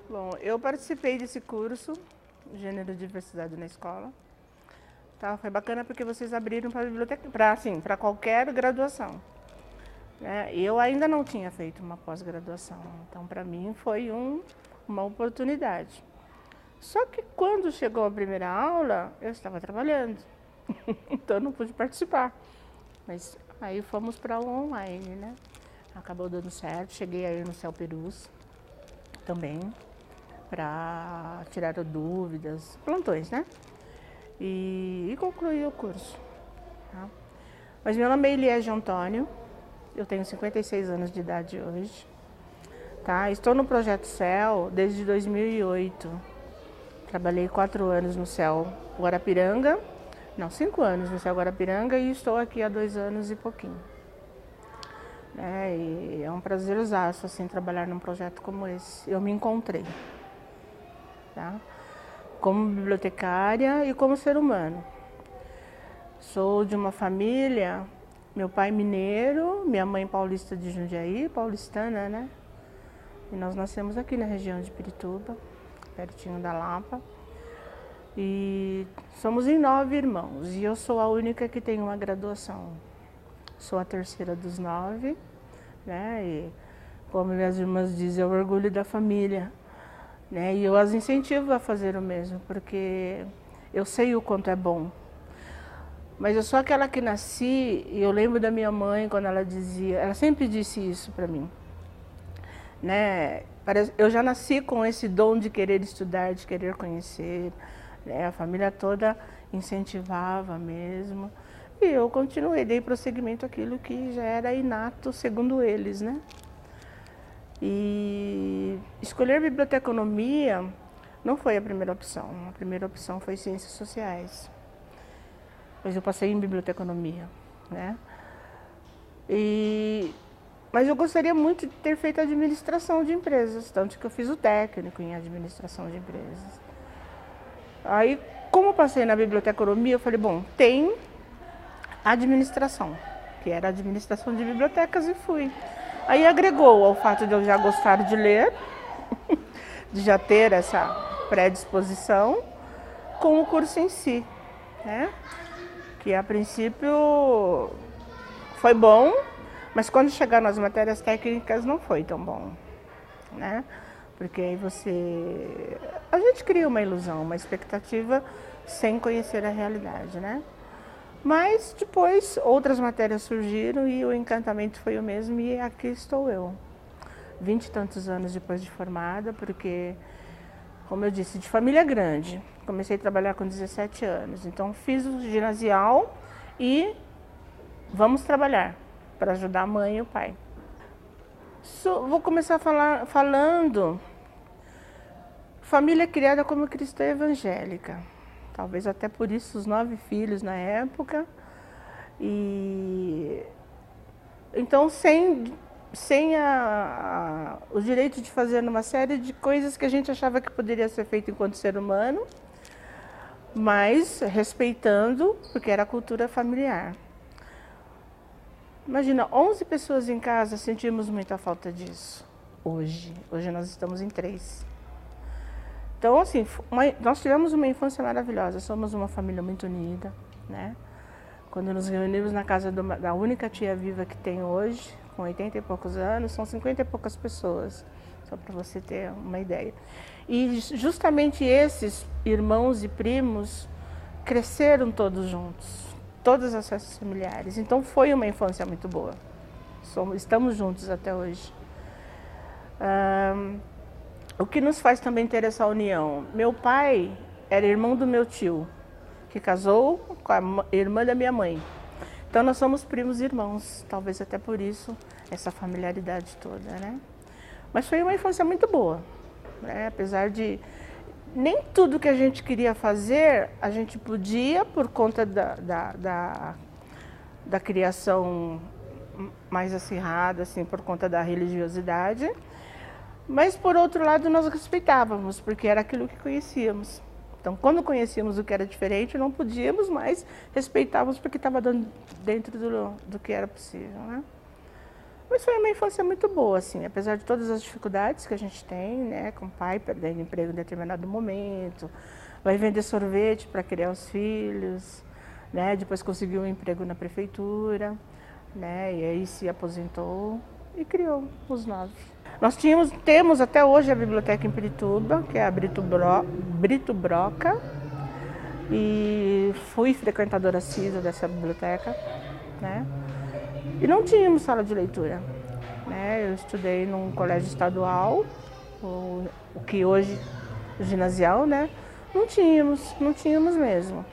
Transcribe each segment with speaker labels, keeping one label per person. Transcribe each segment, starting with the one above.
Speaker 1: Bom, eu participei desse curso, Gênero e Diversidade na Escola. Tá, foi bacana porque vocês abriram para biblioteca, para qualquer graduação. Né? Eu ainda não tinha feito uma pós-graduação, então para mim foi uma oportunidade. Só que quando chegou a primeira aula, eu estava trabalhando, então não pude participar. Mas aí fomos para o online, né? Acabou dando certo, cheguei aí no Céu Perus também, para tirar dúvidas, plantões, né? E concluí o curso. Tá? Mas meu nome é Eliege Antônio, eu tenho 56 anos de idade hoje. Tá? Estou no Projeto Céu desde 2008. Trabalhei 4 anos no Céu Guarapiranga, não, 5 anos no Céu Guarapiranga e estou aqui há 2 anos e pouquinho. E é um prazerzaço assim, trabalhar num projeto como esse. Eu me encontrei, tá? Como bibliotecária e como ser humano. Sou de uma família, meu pai mineiro, minha mãe paulista de Jundiaí, paulistana, né? E nós nascemos aqui na região de Pirituba, pertinho da Lapa. E somos em 9 irmãos e eu sou a única que tem uma graduação. Sou a terceira dos 9, né? E como minhas irmãs dizem, é o orgulho da família, né? E eu as incentivo a fazer o mesmo, porque eu sei o quanto é bom. Mas eu sou aquela que nasci, e eu lembro da minha mãe quando ela dizia, ela sempre disse isso para mim, né? Eu já nasci com esse dom de querer estudar, de querer conhecer, né? A família toda incentivava mesmo. E eu continuei, dei prosseguimento àquilo que já era inato, segundo eles, né? E escolher biblioteconomia não foi a primeira opção. A primeira opção foi ciências sociais. Mas eu passei em biblioteconomia, né? Mas eu gostaria muito de ter feito administração de empresas, tanto que eu fiz o técnico em administração de empresas. Aí, como eu passei na biblioteconomia, eu falei, bom, tem administração, que era administração de bibliotecas, e fui. Aí agregou ao fato de eu já gostar de ler, de já ter essa predisposição, com o curso em si, né? Que a princípio foi bom, mas quando chegar nas matérias técnicas não foi tão bom, né? Porque aí a gente cria uma ilusão, uma expectativa sem conhecer a realidade, né? Mas depois outras matérias surgiram e o encantamento foi o mesmo e aqui estou eu. 20 e tantos anos depois de formada, porque, como eu disse, de família grande. Comecei a trabalhar com 17 anos, então fiz o ginasial e vamos trabalhar para ajudar a mãe e o pai. Vou começar falando família criada como cristã evangélica. Talvez até por isso os 9 filhos na época. E então sem o direito de fazer uma série de coisas que a gente achava que poderia ser feito enquanto ser humano, mas respeitando, porque era a cultura familiar. Imagina, 11 pessoas em casa, sentimos muita falta disso hoje. Hoje nós estamos em 3. Então, assim, nós tivemos uma infância maravilhosa, somos uma família muito unida, né? Quando nos reunimos na casa da única tia viva que tem hoje, com 80 e poucos anos, são 50 e poucas pessoas, só para você ter uma ideia. E justamente esses irmãos e primos cresceram todos juntos, todas as festas familiares. Então foi uma infância muito boa. Estamos juntos até hoje. O que nos faz também ter essa união? Meu pai era irmão do meu tio, que casou com a irmã da minha mãe. Então nós somos primos irmãos, talvez até por isso essa familiaridade toda, né? Mas foi uma infância muito boa, né? Apesar de nem tudo que a gente queria fazer, a gente podia por conta da criação mais acirrada, assim, por conta da religiosidade. Mas, por outro lado, nós respeitávamos, porque era aquilo que conhecíamos. Então, quando conhecíamos o que era diferente, não podíamos, mas respeitávamos porque estava dentro do que era possível, né? Mas foi uma infância muito boa, assim, apesar de todas as dificuldades que a gente tem, né, com o pai perdendo emprego em determinado momento, vai vender sorvete para criar os filhos, né, depois conseguiu um emprego na prefeitura, né, e aí se aposentou e criou os 9. Nós temos até hoje a biblioteca em Pirituba, que é a Brito Broca, e fui frequentadora assídua dessa biblioteca, né? E não tínhamos sala de leitura, né? Eu estudei num colégio estadual, o que hoje é ginasial, né? Não tínhamos mesmo.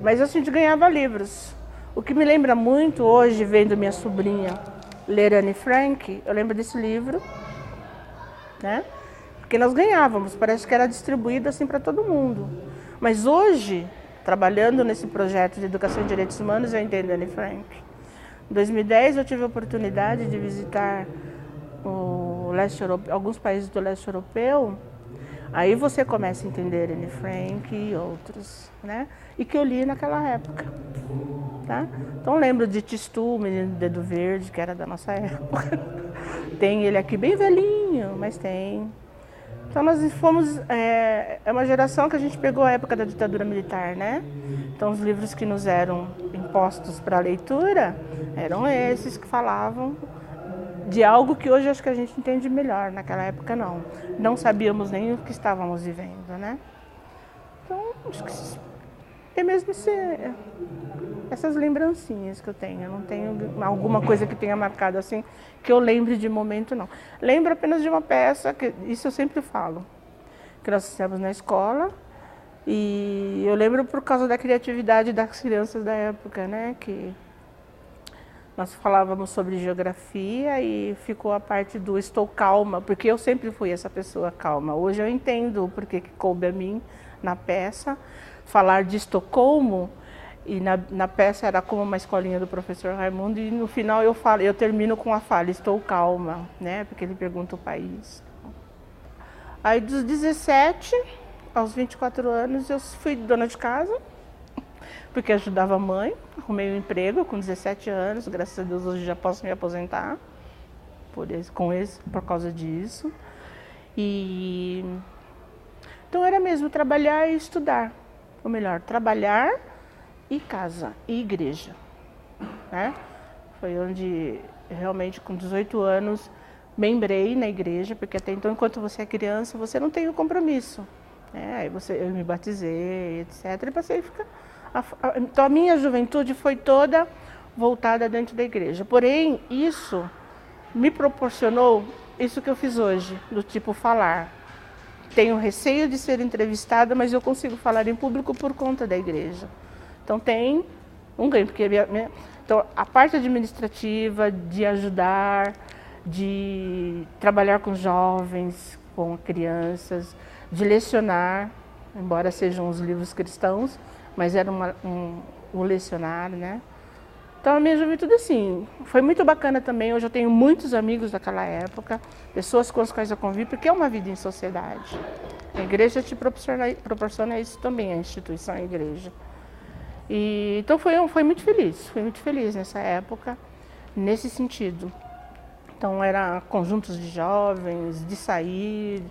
Speaker 1: Mas a gente ganhava livros. O que me lembra muito hoje, vendo minha sobrinha ler Anne Frank, eu lembro desse livro, né? Porque nós ganhávamos, parece que era distribuído assim para todo mundo. Mas hoje, trabalhando nesse projeto de educação e direitos humanos, eu entendo Anne Frank. Em 2010 eu tive a oportunidade de visitar alguns países do leste europeu. Aí você começa a entender Anne Frank e outros, né? E que eu li naquela época, tá? Então lembro de Tistu, o Menino do Dedo Verde, que era da nossa época. Tem ele aqui bem velhinho, mas tem. Então nós fomos, é uma geração que a gente pegou a época da ditadura militar, né? Então os livros que nos eram impostos para leitura eram esses que falavam de algo que hoje acho que a gente entende melhor, naquela época não. Não sabíamos nem o que estávamos vivendo, né? Então acho que é mesmo essas lembrancinhas que eu tenho. Eu não tenho alguma coisa que tenha marcado assim, que eu lembre de momento, não. Lembro apenas de uma peça, que isso eu sempre falo, que nós fizemos na escola, e eu lembro por causa da criatividade das crianças da época, né, que nós falávamos sobre geografia e ficou a parte do estou calma, porque eu sempre fui essa pessoa calma. Hoje eu entendo o porquê que coube a mim na peça falar de Estocolmo. E na peça era como uma escolinha do professor Raimundo, e no final eu termino com a fala, estou calma, né? Porque ele pergunta o país. Aí dos 17 aos 24 anos eu fui dona de casa, porque ajudava a mãe, arrumei um emprego com 17 anos, graças a Deus hoje já posso me aposentar por causa disso. Então era mesmo trabalhar e estudar, ou melhor, trabalhar e casa, e igreja, né? Foi onde realmente com 18 anos membrei na igreja, porque até então, enquanto você é criança, você não tem o compromisso, né? Aí eu me batizei, etc. E passei a ficar... Então a minha juventude foi toda voltada dentro da igreja. Porém, isso me proporcionou isso que eu fiz hoje, do tipo falar. Tenho receio de ser entrevistada, mas eu consigo falar em público por conta da igreja. Então tem um ganho, porque então, a parte administrativa, de ajudar, de trabalhar com jovens, com crianças, de lecionar, embora sejam os livros cristãos, mas era um lecionar, né? Então a minha juventude, assim, foi muito bacana também. Hoje eu tenho muitos amigos daquela época, pessoas com as quais eu convivo, porque é uma vida em sociedade. A igreja te proporciona isso também, a instituição, a igreja. Então fui muito feliz nessa época, nesse sentido. Então era conjuntos de jovens, de sair,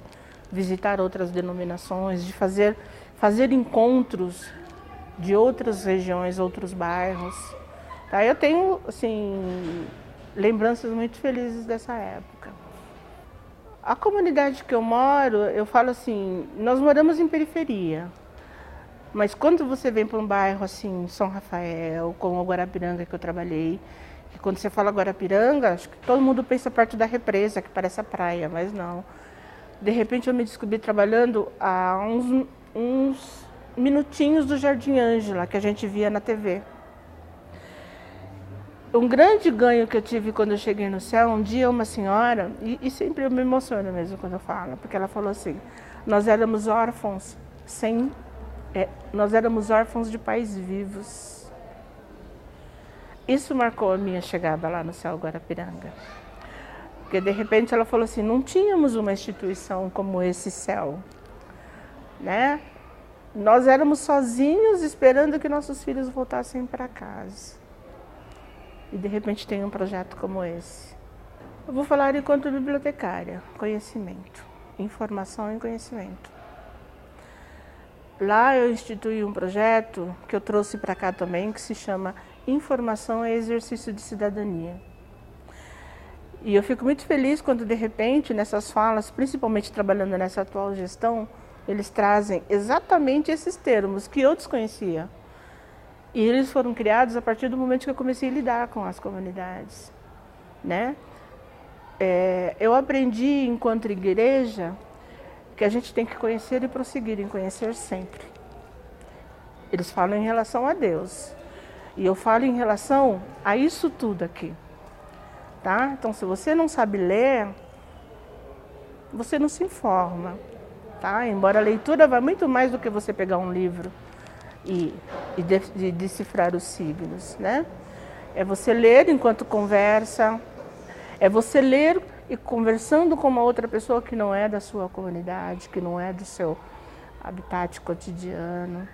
Speaker 1: visitar outras denominações, de fazer encontros de outras regiões, outros bairros. Tá? Eu tenho, assim, lembranças muito felizes dessa época. A comunidade que eu moro, eu falo assim, nós moramos em periferia. Mas quando você vem para um bairro assim, São Rafael, como o Guarapiranga que eu trabalhei, e quando você fala Guarapiranga, acho que todo mundo pensa perto da represa, que parece a praia, mas não. De repente eu me descobri trabalhando a uns minutinhos do Jardim Ângela, que a gente via na TV. Um grande ganho que eu tive quando eu cheguei no céu, um dia uma senhora, e sempre eu me emociono mesmo quando eu falo, porque ela falou assim, nós éramos órfãos de pais vivos. Isso marcou a minha chegada lá no céu Guarapiranga. Porque de repente ela falou assim, não tínhamos uma instituição como esse céu, né? Nós éramos sozinhos esperando que nossos filhos voltassem para casa. e de repente tem um projeto como esse. Eu vou falar enquanto bibliotecária, conhecimento, informação e conhecimento. Lá eu instituí um projeto que eu trouxe para cá também, que se chama Informação e Exercício de Cidadania. E eu fico muito feliz quando, de repente, nessas falas, principalmente trabalhando nessa atual gestão, eles trazem exatamente esses termos que eu desconhecia. E eles foram criados a partir do momento que eu comecei a lidar com as comunidades, né? Eu aprendi, enquanto igreja, que a gente tem que conhecer e prosseguir em conhecer sempre. Eles falam em relação a Deus. E eu falo em relação a isso tudo aqui. Tá? Então, se você não sabe ler, você não se informa. Tá? Embora a leitura vá muito mais do que você pegar um livro e decifrar os signos. Né? É você ler enquanto conversa, é você ler e conversando com uma outra pessoa que não é da sua comunidade, que não é do seu habitat cotidiano.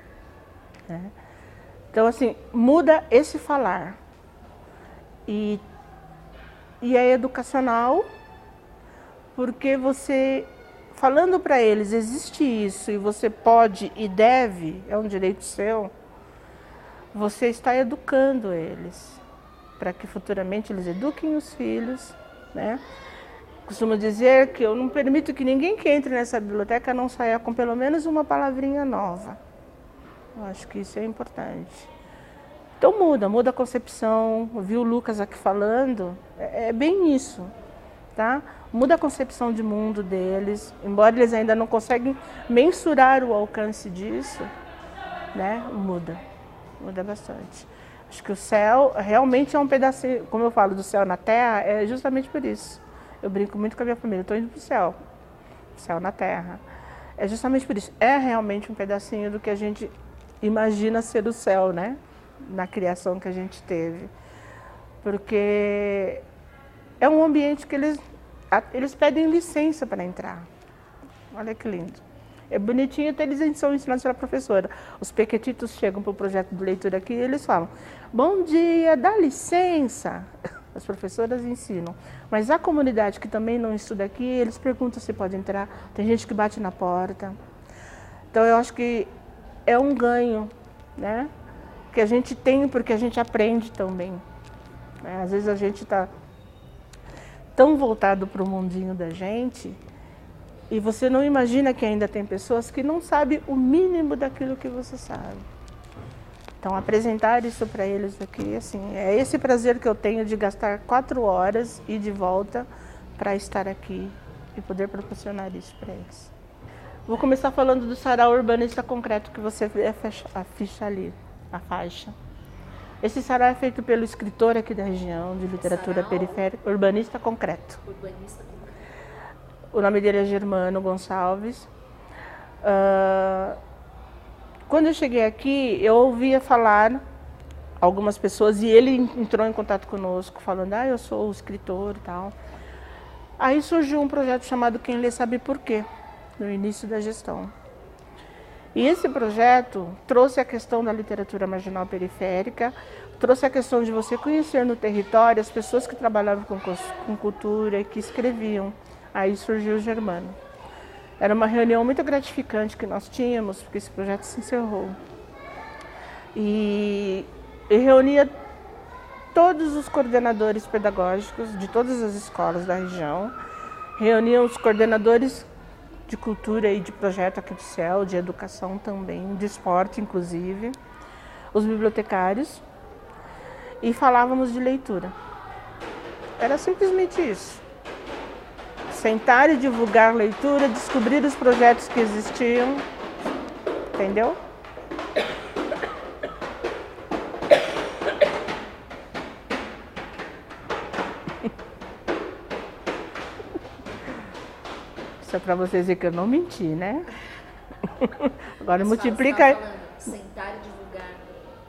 Speaker 1: Né? Então, assim, muda esse falar. E é educacional, porque você, falando para eles, existe isso e você pode e deve, é um direito seu, você está educando eles, para que futuramente eles eduquem os filhos, né? Costumo dizer que eu não permito que ninguém que entre nessa biblioteca não saia com pelo menos uma palavrinha nova. Eu acho que isso é importante. Então muda a concepção. Eu vi o Lucas aqui falando, é bem isso, tá? Muda a concepção de mundo deles, embora eles ainda não conseguem mensurar o alcance disso, né? Muda bastante. Acho que o céu realmente é um pedacinho, como eu falo do céu na terra, é justamente por isso. Eu brinco muito com a minha família, estou indo para o céu na terra. É justamente por isso, é realmente um pedacinho do que a gente imagina ser o céu, né? Na criação que a gente teve. Porque é um ambiente que eles pedem licença para entrar. Olha que lindo. É bonitinho, até eles são ensinados pela professora. Os pequetitos chegam para o projeto de leitura aqui e eles falam: bom dia, dá licença. As professoras ensinam. Mas a comunidade que também não estuda aqui, eles perguntam se pode entrar. Tem gente que bate na porta. Então eu acho que é um ganho, né? Que a gente tem porque a gente aprende também. Né? Às vezes a gente está tão voltado para o mundinho da gente e você não imagina que ainda tem pessoas que não sabem o mínimo daquilo que você sabe. Então, apresentar isso para eles aqui, assim, é esse prazer que eu tenho de gastar 4 horas e de volta para estar aqui e poder proporcionar isso para eles. Vou começar falando do Sarau Urbanista Concreto, que você vê a ficha ali, a faixa. Esse sarau é feito pelo escritor aqui da região, de literatura periférica, Urbanista Concreto. Urbanista Concreto. O nome dele é Germano Gonçalves. Quando eu cheguei aqui, eu ouvia falar algumas pessoas e ele entrou em contato conosco, falando: eu sou o escritor e tal. Aí surgiu um projeto chamado Quem Lê Sabe Por Quê, no início da gestão. E esse projeto trouxe a questão da literatura marginal periférica, trouxe a questão de você conhecer no território as pessoas que trabalhavam com cultura e que escreviam. Aí surgiu o Germano. Era uma reunião muito gratificante que nós tínhamos, porque esse projeto se encerrou. E reunia todos os coordenadores pedagógicos de todas as escolas da região, reunia os coordenadores de cultura e de projeto aqui do CEL, de educação também, de esporte inclusive, os bibliotecários, e falávamos de leitura. Era simplesmente isso. Sentar e divulgar leitura, descobrir os projetos que existiam, entendeu? Isso é para vocês verem que eu não menti, né? Agora multiplica.
Speaker 2: Sentar e divulgar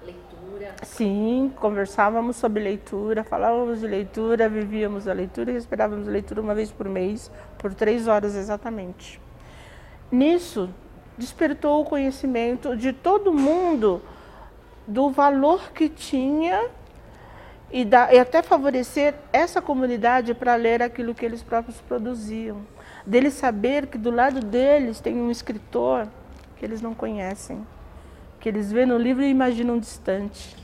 Speaker 2: leitura.
Speaker 1: Sim, conversávamos sobre leitura, falávamos de leitura, vivíamos a leitura e esperávamos a leitura uma vez por mês, por 3 horas exatamente. Nisso, despertou o conhecimento de todo mundo do valor que tinha e até favorecer essa comunidade para ler aquilo que eles próprios produziam. Deles saber que do lado deles tem um escritor que eles não conhecem, que eles vêem no livro e imaginam distante.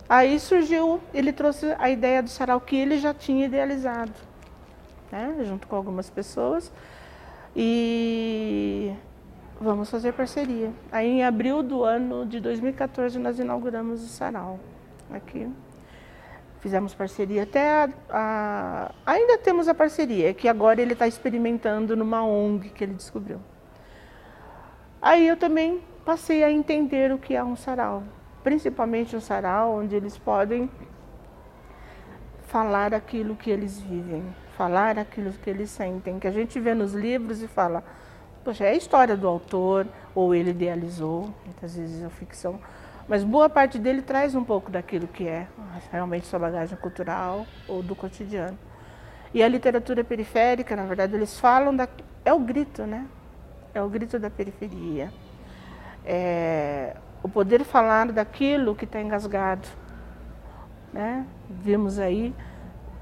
Speaker 1: Aí surgiu, ele trouxe a ideia do sarau que ele já tinha idealizado, né, junto com algumas pessoas, e vamos fazer parceria. Aí em abril do ano de 2014 nós inauguramos o sarau aqui. Fizemos parceria até ainda temos a parceria, que agora ele está experimentando numa ONG que ele descobriu. Aí eu também passei a entender o que é um sarau, principalmente um sarau onde eles podem falar aquilo que eles vivem, falar aquilo que eles sentem, que a gente vê nos livros e fala, poxa, é a história do autor, ou ele idealizou, muitas vezes é ficção, mas boa parte dele traz um pouco daquilo que é realmente sua bagagem cultural ou do cotidiano. E a literatura periférica, na verdade, eles falam é o grito, né? É o grito da periferia. É o poder falar daquilo que está engasgado, né? Vimos aí,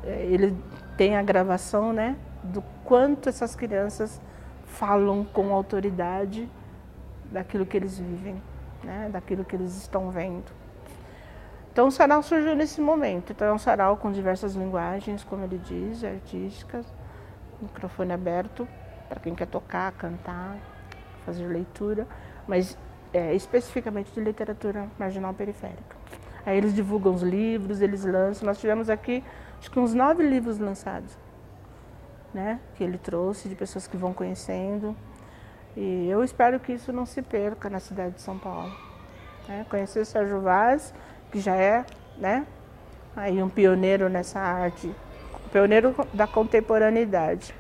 Speaker 1: ele tem a gravação, né, do quanto essas crianças falam com autoridade daquilo que eles vivem, né, daquilo que eles estão vendo. Então o sarau surgiu nesse momento. Então é um sarau com diversas linguagens, como ele diz, artísticas, microfone aberto para quem quer tocar, cantar, fazer leitura, mas especificamente de literatura marginal periférica. Aí eles divulgam os livros, eles lançam. Nós tivemos aqui, acho que uns 9 livros lançados, né, que ele trouxe, de pessoas que vão conhecendo. E eu espero que isso não se perca na cidade de São Paulo. Né? Conhecer o Sérgio Vaz, que já é, né, aí um pioneiro nessa arte, pioneiro da contemporaneidade.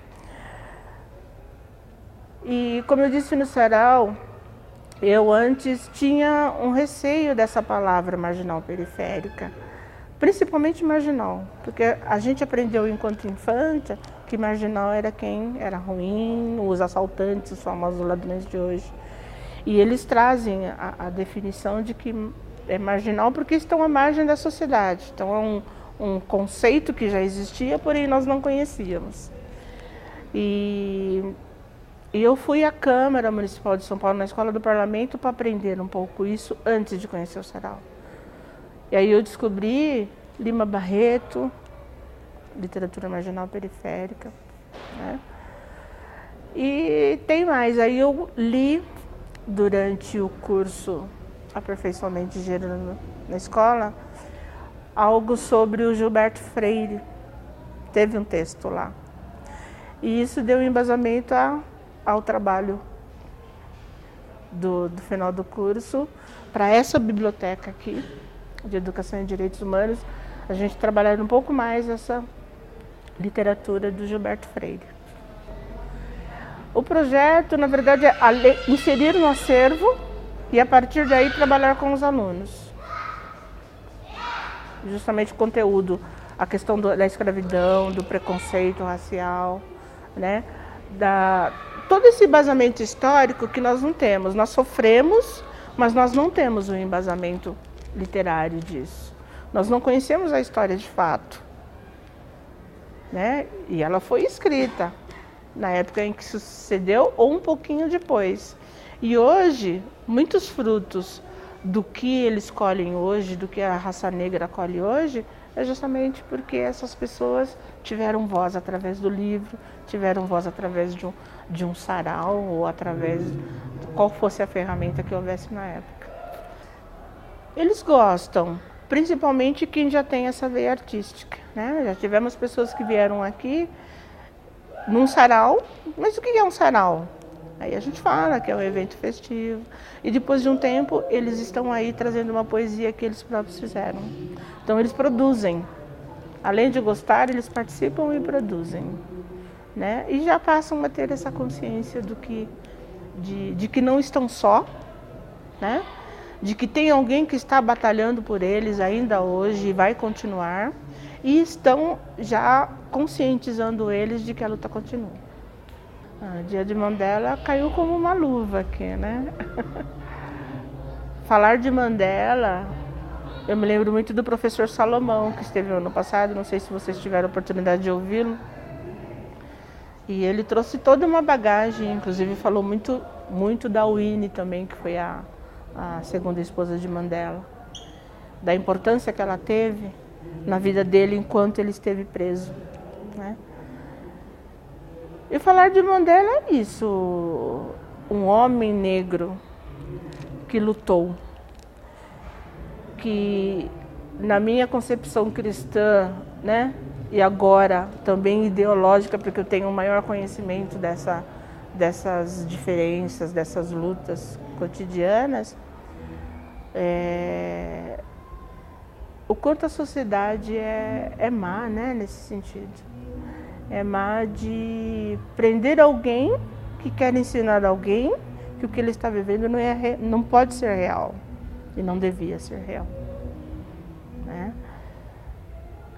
Speaker 1: E como eu disse no sarau, eu antes tinha um receio dessa palavra marginal periférica, principalmente marginal, porque a gente aprendeu enquanto infância que marginal era quem era ruim, os assaltantes, os famosos ladrões de hoje. E eles trazem a definição de que é marginal porque estão à margem da sociedade. Então é um conceito que já existia, porém nós não conhecíamos. E eu fui à Câmara Municipal de São Paulo, na Escola do Parlamento, para aprender um pouco isso antes de conhecer o sarau. E aí eu descobri Lima Barreto, literatura marginal periférica, né? E tem mais, aí eu li durante o curso Aperfeiçoamento de Gênero na escola, algo sobre o Gilberto Freire, teve um texto lá. E isso deu embasamento ao trabalho do final do curso, para essa biblioteca aqui, de Educação e Direitos Humanos, a gente trabalhar um pouco mais essa literatura do Gilberto Freire. O projeto, na verdade, é inserir no acervo e, a partir daí, trabalhar com os alunos. Justamente o conteúdo, a questão da escravidão, do preconceito racial, né? Todo esse embasamento histórico que nós não temos. Nós sofremos, mas nós não temos um embasamento literário disso. Nós não conhecemos a história de fato, né? E ela foi escrita na época em que sucedeu ou um pouquinho depois. E hoje, muitos frutos do que eles colhem hoje, do que a raça negra colhe hoje, é justamente porque essas pessoas tiveram voz através do livro, tiveram voz através de um sarau ou através de qual fosse a ferramenta que houvesse na época. Eles gostam, principalmente quem já tem essa veia artística, né? Já tivemos pessoas que vieram aqui num sarau, mas o que é um sarau? Aí a gente fala que é um evento festivo. E depois de um tempo, eles estão aí trazendo uma poesia que eles próprios fizeram. Então eles produzem. Além de gostar, eles participam e produzem, né? E já passam a ter essa consciência de que não estão só, né? De que tem alguém que está batalhando por eles ainda hoje e vai continuar. E estão já conscientizando eles de que a luta continua. O Dia de Mandela caiu como uma luva aqui, né? Falar de Mandela Eu me lembro muito do professor Salomão, que esteve ano passado, não sei se vocês tiveram a oportunidade de ouvi-lo. E ele trouxe toda uma bagagem, inclusive falou muito da Winnie também, que foi a segunda esposa de Mandela, da importância que ela teve na vida dele enquanto ele esteve preso, né? E falar de Mandela é isso, um homem negro que lutou, que na minha concepção cristã, né, e agora também ideológica, porque eu tenho um maior conhecimento dessas diferenças, dessas lutas cotidianas, o quanto a sociedade é má, né, nesse sentido. É má de prender alguém que quer ensinar alguém que o que ele está vivendo não pode ser real e não devia ser real, né?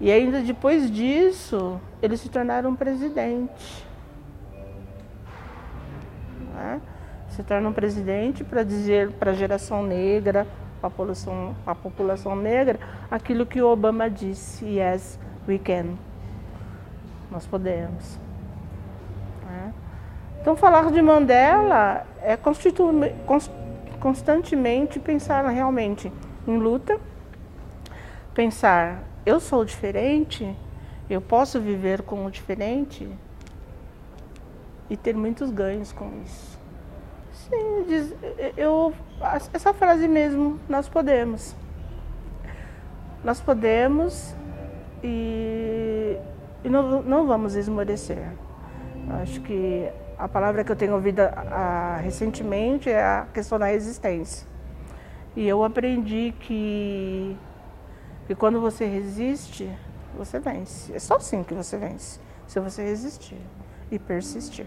Speaker 1: E ainda depois disso, eles se tornaram presidente, né? Se tornam presidente para dizer para a geração negra, para a população negra, aquilo que o Obama disse: yes, we can. Nós podemos. Né? Então, falar de Mandela é constantemente pensar realmente em luta, pensar, eu sou diferente, eu posso viver com o diferente e ter muitos ganhos com isso. Sim, essa frase mesmo, nós podemos. Nós podemos e não vamos esmorecer. Acho que a palavra que eu tenho ouvido recentemente é a questão da resistência. E eu aprendi que quando você resiste, você vence. É só assim que você vence, se você resistir e persistir.